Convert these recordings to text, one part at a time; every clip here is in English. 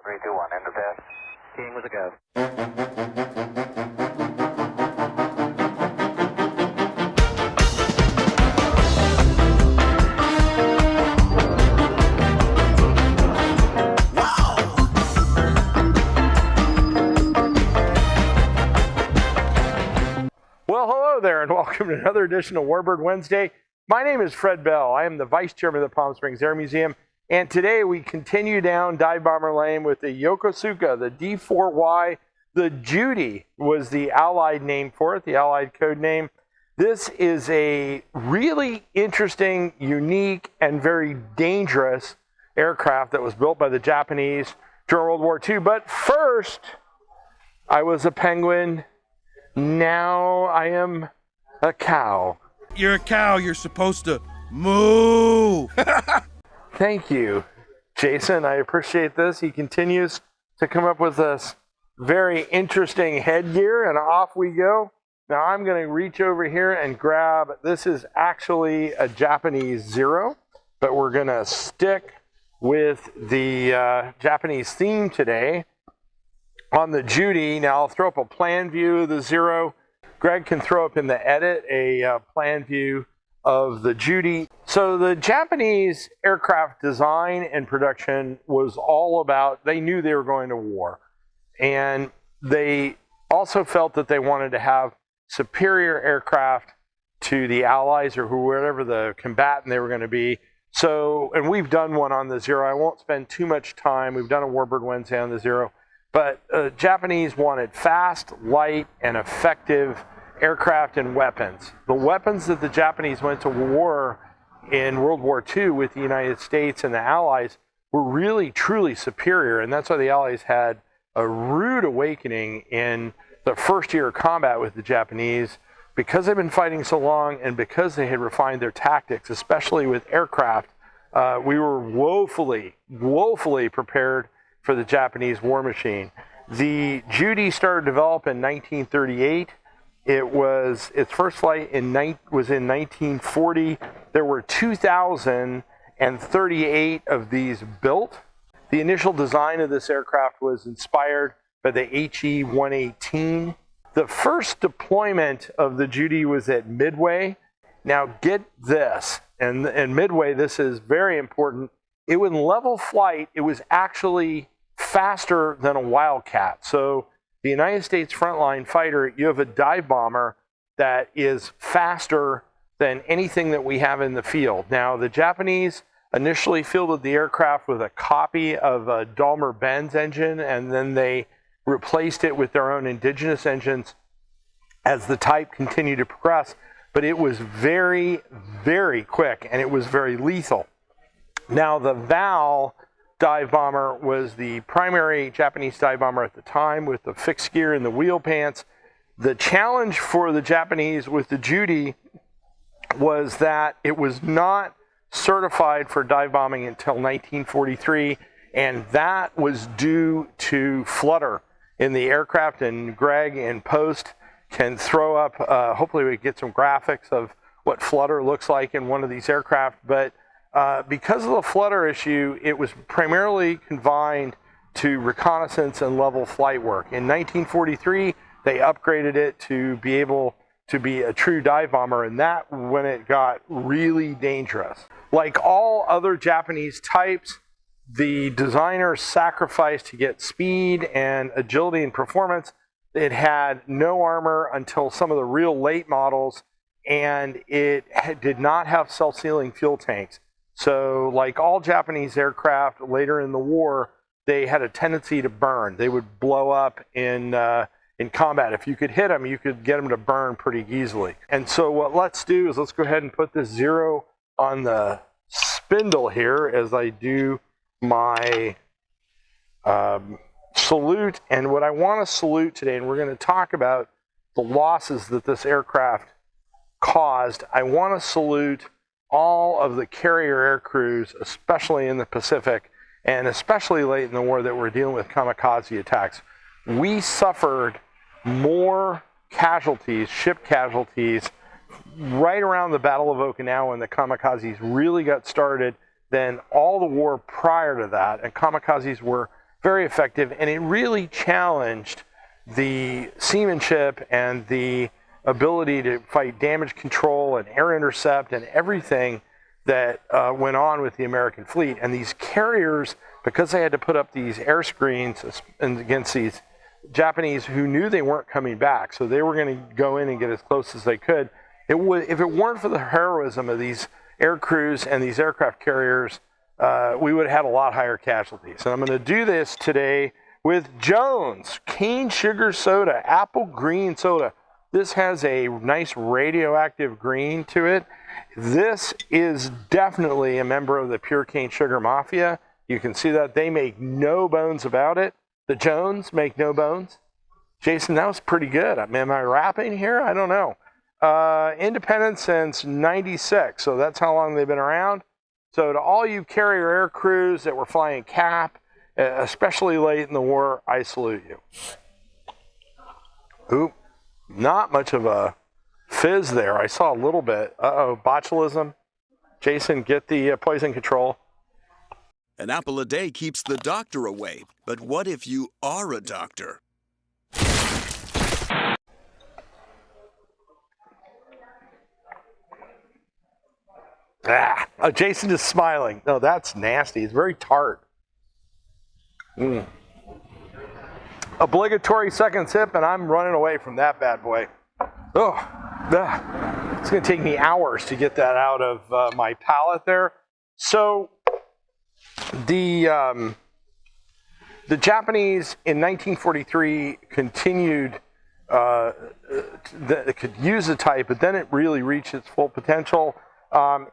3, 2, 1, end of test. King with a go. Well, hello there, and welcome to another edition of Warbird Wednesday. My name is Fred Bell. I am the Vice Chairman of the Palm Springs Air Museum, and today we continue down Dive Bomber Lane with the Yokosuka, the D4Y. The Judy was the Allied name for it, the Allied code name. This is a really interesting, unique, and very dangerous aircraft that was built by the Japanese during World War II. But first, I was a penguin. Now I am a cow. You're a cow. You're supposed to moo. Thank you, Jason. I appreciate this. He continues to come up with this very interesting headgear, and off we go. Now I'm going to reach over here and grab, this is actually a Japanese Zero, but we're going to stick with the Japanese theme today. On the Judy, now I'll throw up a plan view of the Zero. Greg can throw up in the edit a plan view of the Judy. So the Japanese aircraft design and production was all about, they knew they were going to war. And they also felt that they wanted to have superior aircraft to the Allies or whoever the combatant they were going to be. So, and we've done one on the Zero. I won't spend too much time. We've done a Warbird Wednesday on the Zero. But Japanese wanted fast, light, and effective aircraft and weapons. The weapons that the Japanese went to war in World War II with the United States and the Allies were really, truly superior. And that's why the Allies had a rude awakening in the first year of combat with the Japanese, because they've been fighting so long and because they had refined their tactics, especially with aircraft. We were woefully prepared for the Japanese war machine. The Judy started to develop in 1938. Its first flight was in 1940. There were 2,038 of these built. The initial design of this aircraft was inspired by the HE-118. The first deployment of the Judy was at Midway. Now get this, and Midway, this is very important. It was in level flight, it was actually faster than a Wildcat. So the United States frontline fighter, you have a dive bomber that is faster than anything that we have in the field. Now, the Japanese initially fielded the aircraft with a copy of a Daimler-Benz engine, and then they replaced it with their own indigenous engines as the type continued to progress. But it was very, very quick, and it was very lethal. Now, the Val dive bomber was the primary Japanese dive bomber at the time with the fixed gear and the wheel pants. The challenge for the Japanese with the Judy was that it was not certified for dive bombing until 1943, and that was due to flutter in the aircraft. And Greg in post can throw up, hopefully we get some graphics of what flutter looks like in one of these aircraft. But because of the flutter issue, it was primarily confined to reconnaissance and level flight work. In 1943, they upgraded it to be able to be a true dive bomber, and that when it got really dangerous. Like all other Japanese types, the designers sacrificed to get speed and agility and performance. It had no armor until some of the real late models, and it did not have self-sealing fuel tanks. So like all Japanese aircraft later in the war, they had a tendency to burn. They would blow up in combat. If you could hit them, you could get them to burn pretty easily. And so what let's do is let's go ahead and put this Zero on the spindle here as I do my salute. And what I want to salute today, and we're going to talk about the losses that this aircraft caused, I want to salute all of the carrier air crews, especially in the Pacific, and especially late in the war that we're dealing with kamikaze attacks. We suffered more casualties, ship casualties, right around the Battle of Okinawa when the kamikazes really got started than all the war prior to that. And kamikazes were very effective, and it really challenged the seamanship and the ability to fight damage control and air intercept and everything that went on with the American fleet. And these carriers, because they had to put up these air screens against these Japanese who knew they weren't coming back, so they were going to go in and get as close as they could. If it weren't for the heroism of these air crews and these aircraft carriers, we would have had a lot higher casualties. And I'm going to do this today with Jones cane sugar soda, apple green soda. This has a nice radioactive green to it. This is definitely a member of the pure cane sugar mafia. You can see that they make no bones about it. The Jones make no bones. Jason, that was pretty good. Am I rapping here? I don't know. Independent since 96, so that's how long they've been around. So to all you carrier air crews that were flying cap, especially late in the war, I salute you. Oop, not much of a fizz there. I saw a little bit. Uh-oh, botulism. Jason, get the poison control. An apple a day keeps the doctor away. But what if you are a doctor? Oh, Jason is smiling. No, that's nasty. It's very tart. Obligatory second sip, and I'm running away from that bad boy. Oh, it's going to take me hours to get that out of my palate there. So the Japanese in 1943 continued could use the type, but then it really reached its full potential.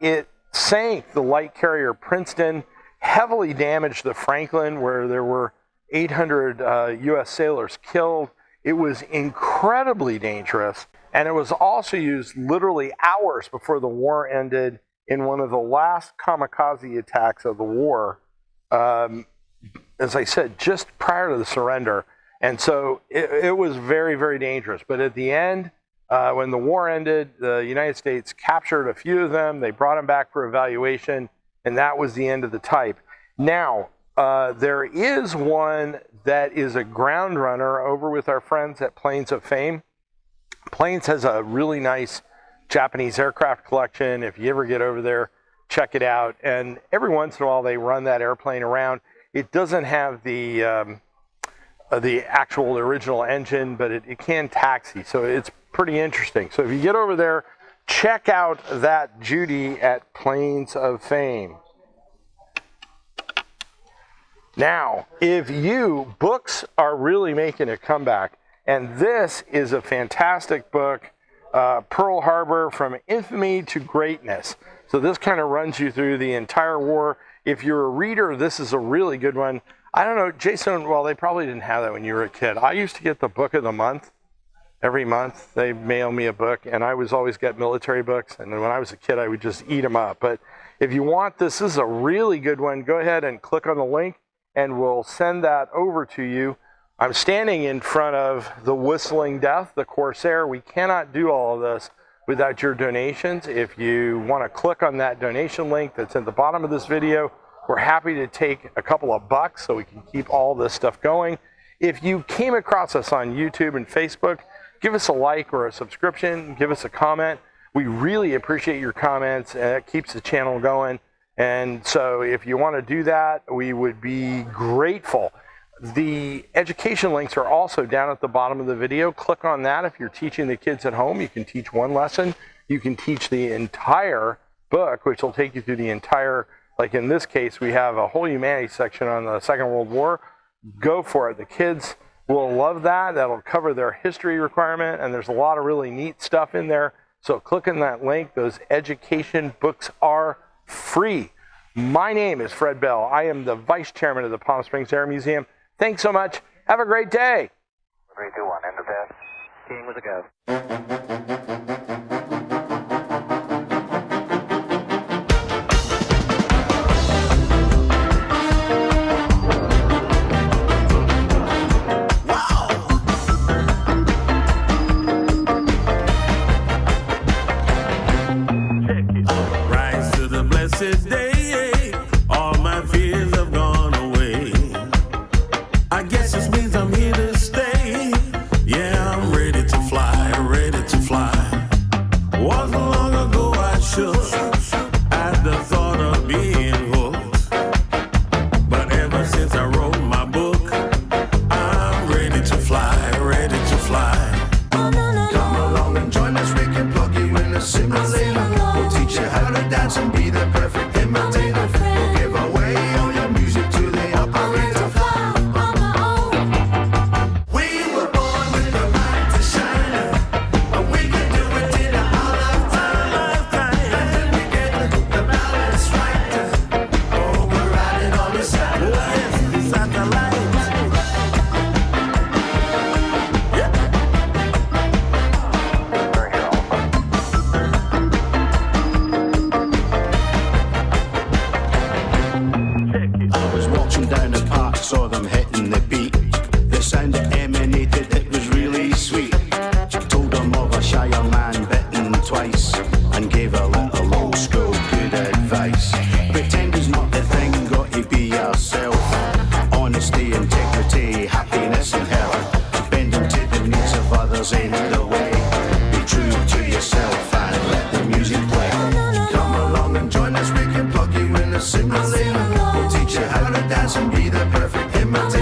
It sank the light carrier Princeton, heavily damaged the Franklin, where there were 800 U.S. sailors killed. It was incredibly dangerous, and it was also used literally hours before the war ended in one of the last kamikaze attacks of the war, as I said, just prior to the surrender. And so it was very, very dangerous. But at the end, when the war ended, the United States captured a few of them. They brought them back for evaluation, and that was the end of the type. Now, there is one that is a ground runner over with our friends at Planes of Fame. Planes has a really nice Japanese aircraft collection. If you ever get over there, check it out. And every once in a while, they run that airplane around. It doesn't have the actual original engine, but it can taxi, so it's pretty interesting. So if you get over there, check out that Judy at Planes of Fame. Now, if books are really making a comeback, and this is a fantastic book, Pearl Harbor, From Infamy to Greatness. So this kind of runs you through the entire war. If you're a reader, this is a really good one. I don't know, Jason, well, they probably didn't have that when you were a kid. I used to get the book of the month. Every month, they mail me a book, and I always get military books. And then when I was a kid, I would just eat them up. But if you want this is a really good one. Go ahead and click on the link, and we'll send that over to you. I'm standing in front of the Whistling Death, the Corsair. We cannot do all of this without your donations. If you want to click on that donation link that's at the bottom of this video, we're happy to take a couple of bucks so we can keep all this stuff going. If you came across us on YouTube and Facebook, give us a like or a subscription, give us a comment. We really appreciate your comments, and it keeps the channel going. And so if you want to do that, we would be grateful. The education links are also down at the bottom of the video. Click on that. If you're teaching the kids at home, you can teach one lesson. You can teach the entire book, which will take you through the entire, like in this case, we have a whole humanities section on the Second World War. Go for it. The kids will love that. That'll cover their history requirement, and there's a lot of really neat stuff in there. So click on that link. Those education books are free. My name is Fred Bell. I am the Vice Chairman of the Palm Springs Air Museum. Thanks so much. Have a great day. 3, 2, 1, end of test. King with a go. Rise to the blessed day, all my fears have gone away. since I wrote my book. I'm ready to fly, ready to fly. Come along and join us, we can plug you in a simulator. We'll teach you how to dance and be the perfect imitator. We'll give away all your music to the operator. We were born with a light to shine, and we can do it in our lifetime. And then we get the balance right. Oh, we're riding on the satellite. Satellite. I was walking down the park, saw them hitting the beat. The sound that emanated, it was really sweet. Told them of a shyer man bitten twice, and gave a little old school good advice. Pretend is not the thing, got to be yourself. Honesty, integrity, happiness and health. Bending to the needs of others ain't the way. Be true to yourself and let the music play. Come along and join us, we can plug you in a simulator. We'll teach you how to dance and be the perfect imitator.